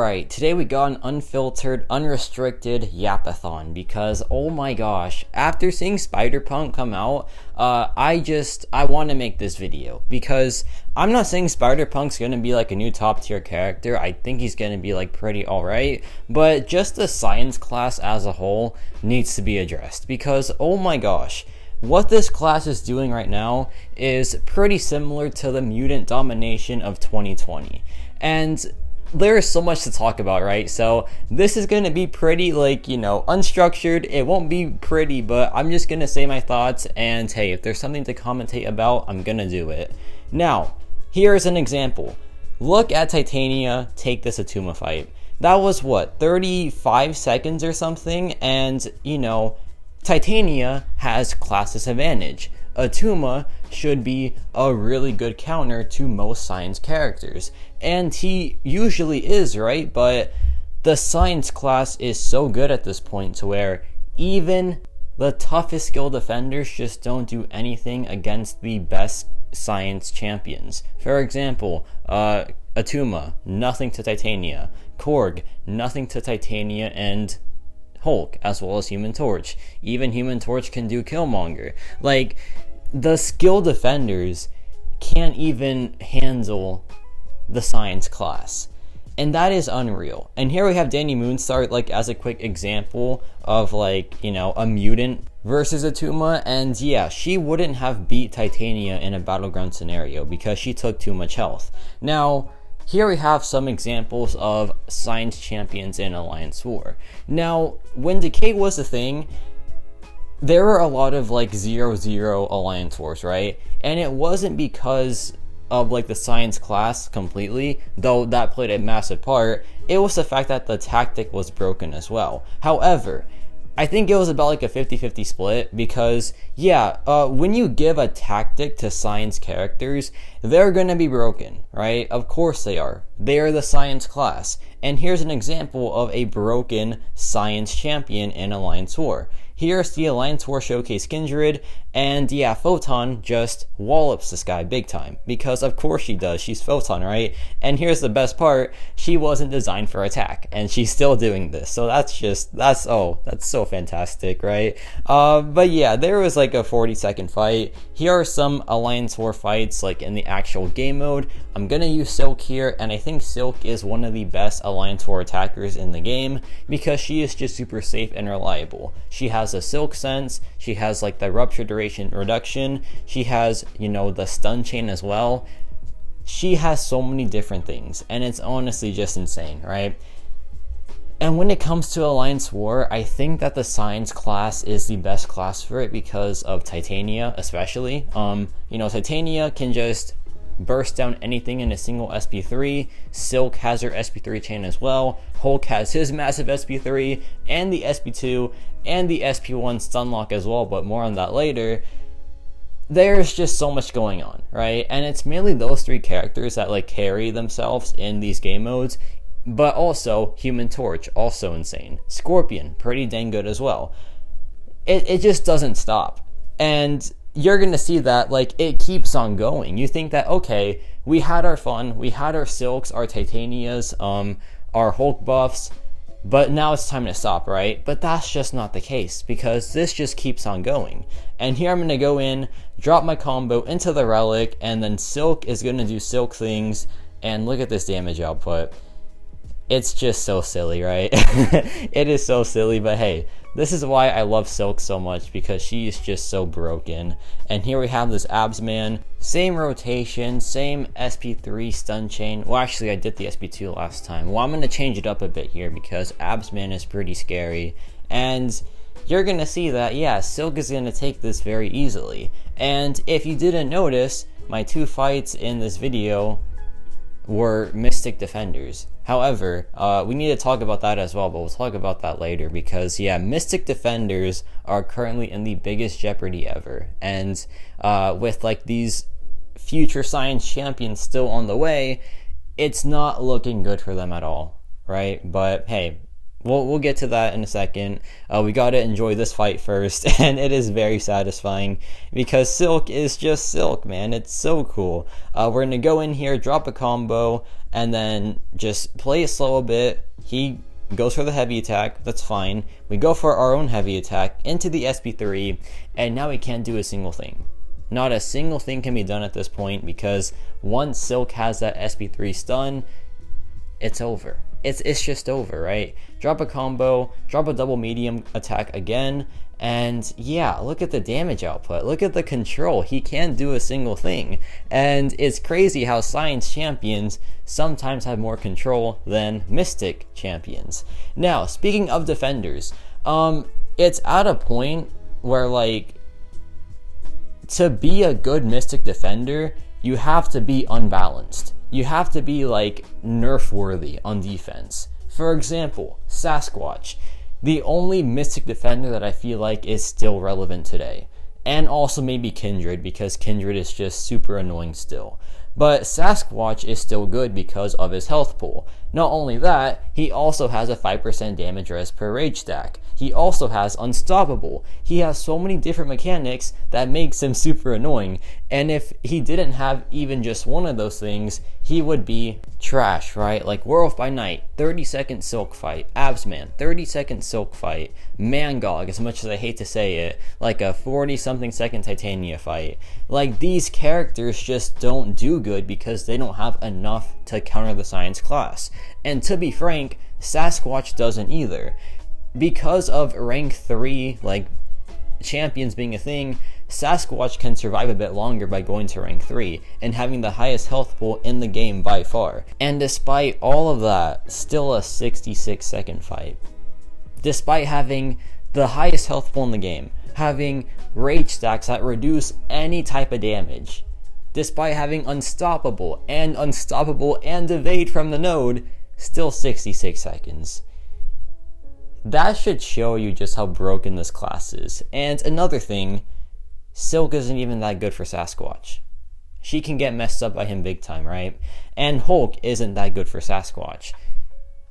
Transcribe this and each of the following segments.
Alright, today we got an unfiltered, unrestricted yapathon because, oh my gosh, after seeing Spider-Punk come out, I want to make this video because I'm not saying Spider-Punk's going to be like a new top tier character. I think he's going to be like pretty alright, but just the science class as a whole needs to be addressed because, oh my gosh, what this class is doing right now is pretty similar to the mutant domination of 2020. And there is so much to talk about, right? So this is going to be pretty, unstructured. It won't be pretty, but I'm just going to say my thoughts, and hey, if there's something to commentate about, I'm going to do it. Now, here's an example. Look at Titania take this Atuma fight. That was, 35 seconds or something? And, Titania has class disadvantage. Atuma should be a really good counter to most science characters. And he usually is, right? But the science class is so good at this point to where even the toughest skill defenders just don't do anything against the best science champions. For example, Atuma, nothing to Titania. Korg, nothing to Titania and Hulk, as well as Human Torch. Even Human Torch can do Killmonger. The skill defenders can't even handle the science class. And that is unreal. And here we have Danny Moonstar, as a quick example of, a mutant versus Atuma. And yeah, she wouldn't have beat Titania in a battleground scenario because she took too much health. Now, here we have some examples of science champions in Alliance War. Now, when Decay was a thing, there were a lot of 0-0 Alliance Wars, right? And it wasn't because of the science class completely, though that played a massive part. It was the fact that the tactic was broken as well. However, I think it was about a 50-50 split because, when you give a tactic to science characters, they're gonna be broken, right? Of course they are. They are the science class. And here's an example of a broken science champion in Alliance War. Here's the Alliance War Showcase Kindred, and Photon just wallops this guy big time, because of course she does, she's Photon, right? And here's the best part, she wasn't designed for attack, and she's still doing this, so that's so fantastic, right? But yeah, there was a 40-second fight. Here are some Alliance War fights, in the actual game mode. I'm gonna use Silk here, and I think Silk is one of the best Alliance War attackers in the game, because she is just super safe and reliable. She has a Silk Sense, she has the rupture duration reduction, she has the stun chain as well. She has so many different things, and it's honestly just insane, right? And when it comes to Alliance War, I think that the science class is the best class for it because of Titania especially. Titania can just burst down anything in a single SP3. Silk has her SP3 chain as well. Hulk has his massive SP3 and the SP2 and the SP1 stunlock as well, but more on that later. There's just so much going on, right? And it's mainly those three characters that carry themselves in these game modes, but also Human Torch, also insane. Scorpion, pretty dang good as well. It just doesn't stop. And you're going to see that, it keeps on going. You think that, okay, we had our fun, we had our Silks, our Titanias, our Hulk buffs, but now it's time to stop, right? But that's just not the case, because this just keeps on going. And here I'm going to go in, drop my combo into the Relic, and then Silk is going to do Silk things, and look at this damage output. It's just so silly, right? It is so silly, but hey, this is why I love Silk so much, because she is just so broken. And here we have this Absman, same rotation, same SP3 stun chain. Well, actually I did the SP2 last time. Well, I'm going to change it up a bit here because Absman is pretty scary. And you're going to see that, Silk is going to take this very easily. And if you didn't notice, my two fights in this video were Mystic Defenders. However, we need to talk about that as well, but we'll talk about that later because, Mystic Defenders are currently in the biggest jeopardy ever. And with these future science champions still on the way, it's not looking good for them at all, right? But hey, we'll get to that in a second. We gotta enjoy this fight first, and it is very satisfying because Silk is just Silk, man. It's so cool. We're gonna go in here, drop a combo, and then just play it slow a bit. He goes for the heavy attack, that's fine. We go for our own heavy attack into the SP3, and now he can't do a single thing. Not a single thing can be done at this point, because once Silk has that SP3 stun, it's over. It's just over, right? Drop a combo, drop a double medium attack again, and yeah, look at the damage output. Look at the control. He can't do a single thing. And it's crazy how Science champions sometimes have more control than Mystic champions. Now, speaking of defenders, it's at a point where, like, to be a good Mystic defender, you have to be unbalanced. You have to be, like, nerf worthy on defense. For example, Sasquatch, the only Mystic defender that I feel like is still relevant today. And also maybe Kindred, because Kindred is just super annoying still. But Sasquatch is still good because of his health pool. Not only that, he also has a 5% damage res per rage stack. He also has Unstoppable. He has so many different mechanics that makes him super annoying. And if he didn't have even just one of those things, he would be trash, right? Like Werewolf by Night, 30-second Silk fight. Absman, 30-second Silk fight. Mcoc, as much as I hate to say it, like a 40-something second Titania fight. Like, these characters just don't do good because they don't have enough to counter the Science class. And to be frank, Sasquatch doesn't either. Because of rank 3, like, champions being a thing, Sasquatch can survive a bit longer by going to rank 3 and having the highest health pool in the game by far. And despite all of that, still a 66-second fight. Despite having the highest health pool in the game, having rage stacks that reduce any type of damage, despite having Unstoppable and evade from the node, still 66 seconds. That should show you just how broken this class is. And another thing, Silk isn't even that good for Sasquatch. She can get messed up by him big time, right? And Hulk isn't that good for Sasquatch.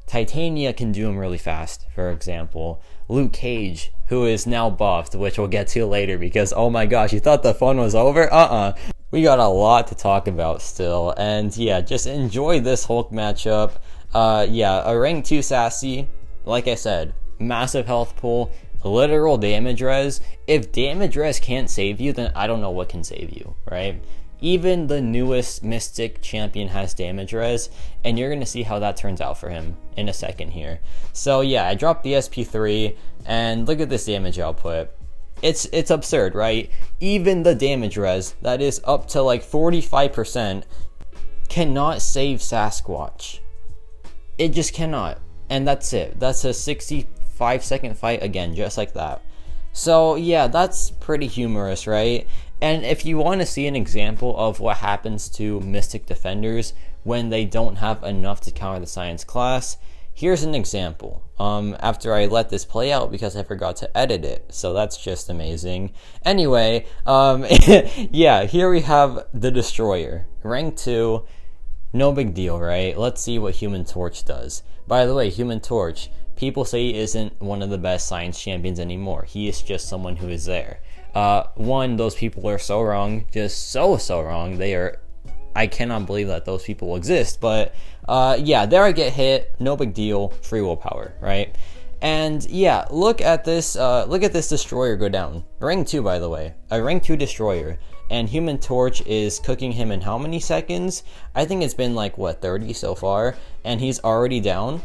Titania can do him really fast, for example. Luke Cage, who is now buffed, which we'll get to later because, oh my gosh, you thought the fun was over? We got a lot to talk about still. And yeah, just enjoy this Hulk matchup. A rank 2 Sassy, like I said, massive health pool, literal damage res. If damage res can't save you, then I don't know what can save you, right? Even the newest Mystic champion has damage res, and you're going to see how that turns out for him in a second here. So yeah, I dropped the SP3, and look at this damage output. It's absurd, right? Even the damage res, that is up to like 45%, cannot save Sasquatch. It just cannot. And that's it. That's a 65-second fight again, just like that. So yeah, that's pretty humorous, right? And if you want to see an example of what happens to Mystic defenders when they don't have enough to counter the Science class, here's an example. After I let this play out because I forgot to edit it, so that's just amazing. Anyway, yeah, here we have the Destroyer, rank 2. No big deal, right? Let's see what Human Torch does. By the way, Human Torch, people say he isn't one of the best Science champions anymore. He is just someone who is there. One, those people are so wrong. Just so wrong. I cannot believe that those people exist. But, yeah, there I get hit. No big deal. Free willpower, right? And, yeah, look at this Destroyer go down. Rank 2, by the way. A rank 2 Destroyer. And Human Torch is cooking him in how many seconds? I think it's been like, 30 so far? And he's already down?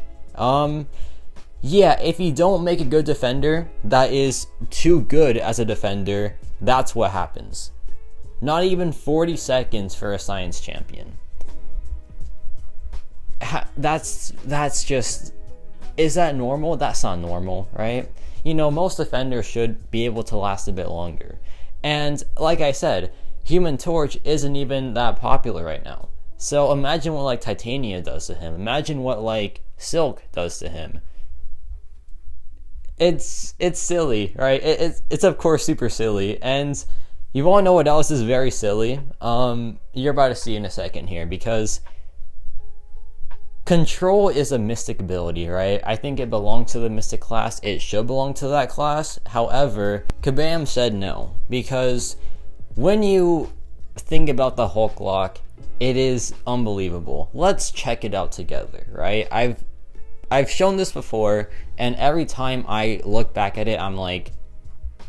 Yeah, if you don't make a good defender that is too good as a defender, that's what happens. Not even 40 seconds for a Science champion. That's just... Is that normal? That's not normal, right? You know, most defenders should be able to last a bit longer. And like I said, Human Torch isn't even that popular right now. So imagine what like Titania does to him. Imagine what like Silk does to him. It's silly, right? It's of course super silly. And you want to know what else is very silly? You're about to see in a second here, because Control is a Mystic ability, right? I think it belongs to the Mystic class. It should belong to that class. However, Kabam said no, because when you think about the Hulk lock, It is unbelievable. Let's check it out together, right? I've shown this before, and every time I look back at it, I'm like,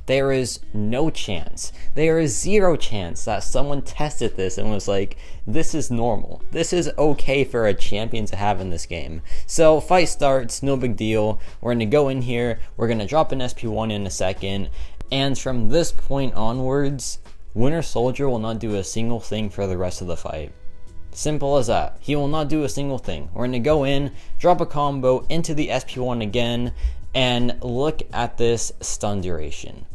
there is no chance. There is zero chance that someone tested this and was like, this is normal. This is okay for a champion to have in this game. So fight starts, no big deal. We're going to go in here. We're going to drop an SP1 in a second. And from this point onwards, Winter Soldier will not do a single thing for the rest of the fight. Simple as that. He will not do a single thing. We're going to go in, drop a combo into the SP1 again, and look at this stun duration.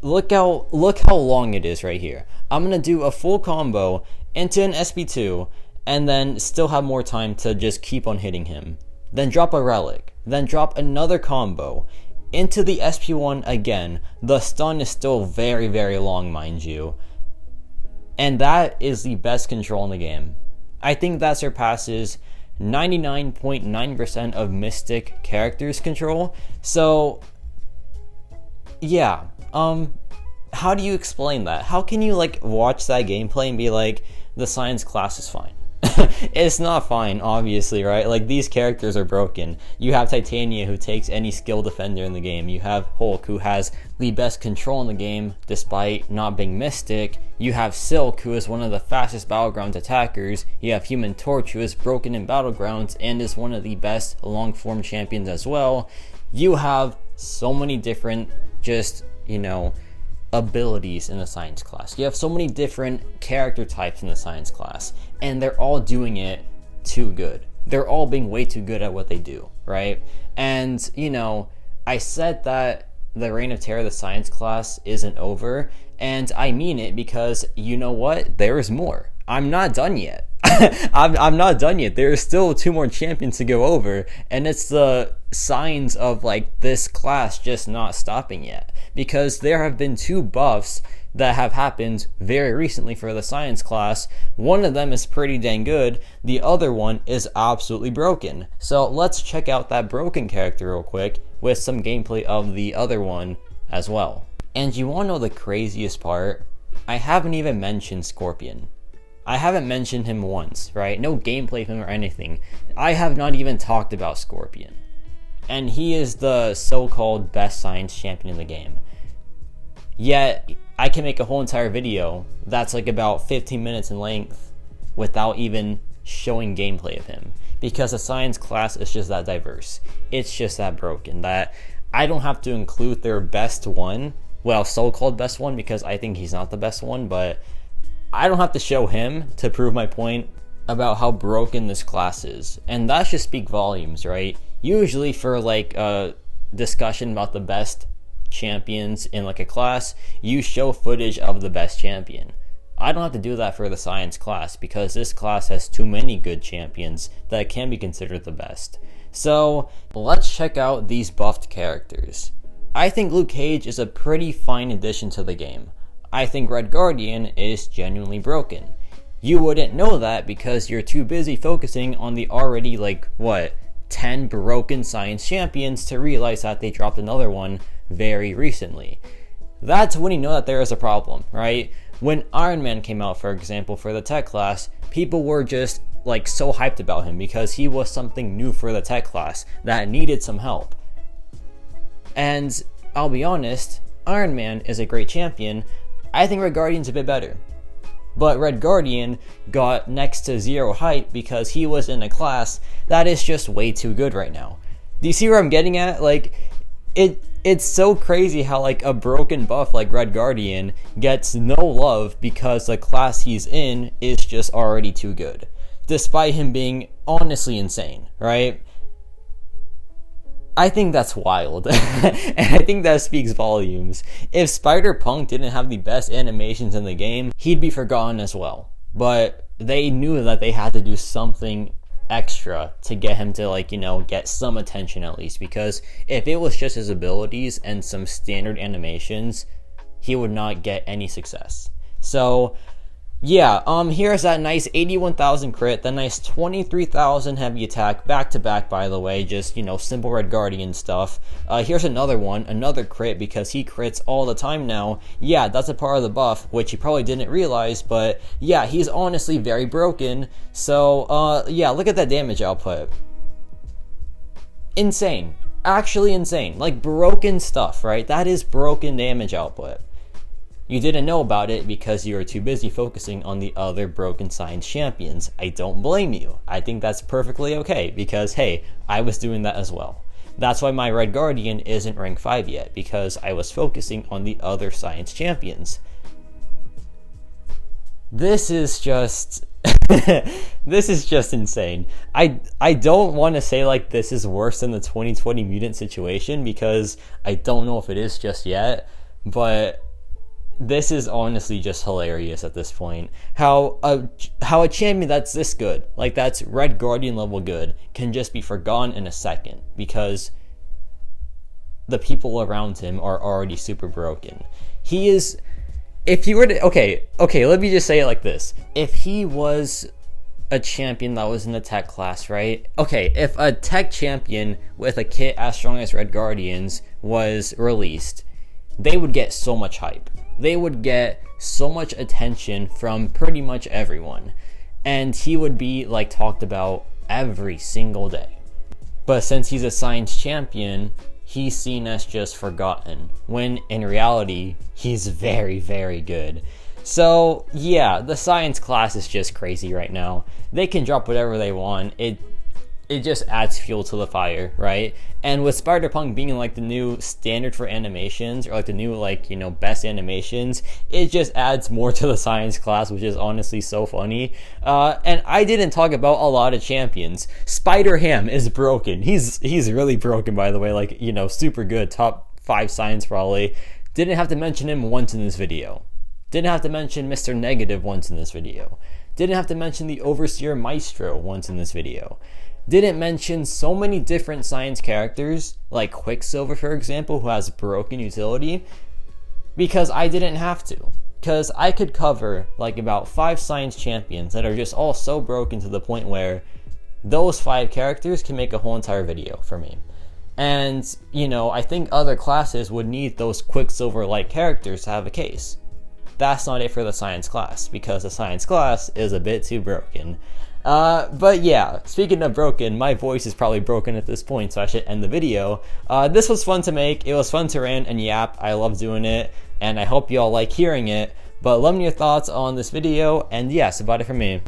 Look how long it is right here. I'm going to do a full combo into an SP2 and then still have more time to just keep on hitting him. Then drop a relic. Then drop another combo into the SP1 again. The stun is still very, very long, mind you. And that is the best control in the game. I think that surpasses 99.9% of Mystic characters control. So yeah, how do you explain that? How can you like watch that gameplay and be like, the science class is fine? It's not fine, obviously, right? Like, these characters are broken. You have Titania, who takes any skill defender in the game. You have Hulk, who has the best control in the game despite not being Mystic. You have Silk, who is one of the fastest Battlegrounds attackers. You have Human Torch, who is broken in Battlegrounds and is one of the best long-form champions as well. You have so many different just, abilities in the science class. You have so many different character types in the science class, and they're all doing it too good. They're all being way too good at what they do, right? And, I said that the Reign of Terror, the science class, isn't over, and I mean it because, you know what? There is more. I'm not done yet. I'm not done yet. There are still 2 more champions to go over, and it's the signs of like this class just not stopping yet, because there have been 2 buffs that have happened very recently for the science class. One of them is pretty dang good. The other one is absolutely broken. So let's check out that broken character real quick with some gameplay of the other one as well. And you want to know the craziest part? I haven't even mentioned Scorpion. I haven't mentioned him once, right? No gameplay of him or anything. I have not even talked about Scorpion. And he is the so-called best science champion in the game. Yet, I can make a whole entire video that's like about 15 minutes in length without even showing gameplay of him. Because the science class is just that diverse. It's just that broken that I don't have to include their best one. Well, so-called best one, because I think he's not the best one, but I don't have to show him to prove my point about how broken this class is. And that should speak volumes, right? Usually for like a discussion about the best champions in like a class, you show footage of the best champion. I don't have to do that for the science class because this class has too many good champions that can be considered the best. So let's check out these buffed characters. I think Luke Cage is a pretty fine addition to the game. I think Red Guardian is genuinely broken. You wouldn't know that because you're too busy focusing on the already 10 broken science champions to realize that they dropped another one very recently. That's when you know that there is a problem, right? When Iron Man came out, for example, for the tech class, people were just so hyped about him because he was something new for the tech class that needed some help. And I'll be honest, Iron Man is a great champion. I think Red Guardian's a bit better. But Red Guardian got next to zero hype because he was in a class that is just way too good right now. Do you see where I'm getting at? It's so crazy how a broken buff like Red Guardian gets no love because the class he's in is just already too good. Despite him being honestly insane, right? I think that's wild, and I think that speaks volumes. If Spider-Punk didn't have the best animations in the game, he'd be forgotten as well. But they knew that they had to do something extra to get him to get some attention at least, because if it was just his abilities and some standard animations, he would not get any success. So Yeah, here's that nice 81,000 crit, that nice 23,000 heavy attack, back to back, by the way, just, simple Red Guardian stuff. Here's another one, another crit, because he crits all the time now. Yeah, that's a part of the buff, which he probably didn't realize, but yeah, he's honestly very broken. So, yeah, look at that damage output. Insane. Actually insane. Like, broken stuff, right? That is broken damage output. You didn't know about it because you were too busy focusing on the other broken science champions. I don't blame you. I think that's perfectly okay because, hey, I was doing that as well. That's why my Red Guardian isn't rank 5 yet, because I was focusing on the other science champions. This is just... this is just insane. I don't want to say like this is worse than the 2020 mutant situation because I don't know if it is just yet, but this is honestly just hilarious at this point. How a champion that's this good, like that's Red Guardian level good, can just be forgotten in a second because the people around him are already super broken. He is, if he were to, okay, let me just say it like this. If he was a champion that was in the tech class, right? Okay, if a tech champion with a kit as strong as Red Guardians was released, they would get so much hype. They would get so much attention from pretty much everyone. And he would be like talked about every single day. But since he's a science champion, he's seen as just forgotten, when in reality, he's very, very good. So yeah, the science class is just crazy right now. They can drop whatever they want. It just adds fuel to the fire, right? And with Spider-Punk being like the new standard for animations, or like the new best animations, it just adds more to the science class, which is honestly so funny. And I didn't talk about a lot of champions. Spider-Ham is broken. He's really broken, by the way, like, super good, top 5 science probably. Didn't have to mention him once in this video. Didn't have to mention Mr. Negative once in this video. Didn't have to mention the Overseer Maestro once in this video. Didn't mention so many different science characters, like Quicksilver, for example, who has broken utility, because I didn't have to. Because I could cover like about 5 science champions that are just all so broken to the point where those 5 characters can make a whole entire video for me. And, I think other classes would need those Quicksilver-like characters to have a case. That's not it for the science class, because the science class is a bit too broken. But yeah, speaking of broken, my voice is probably broken at this point, so I should end the video. This was fun to make. It was fun to rant and yap. I love doing it, and I hope you all like hearing it. But let me know your thoughts on this video, and yes, about it for me.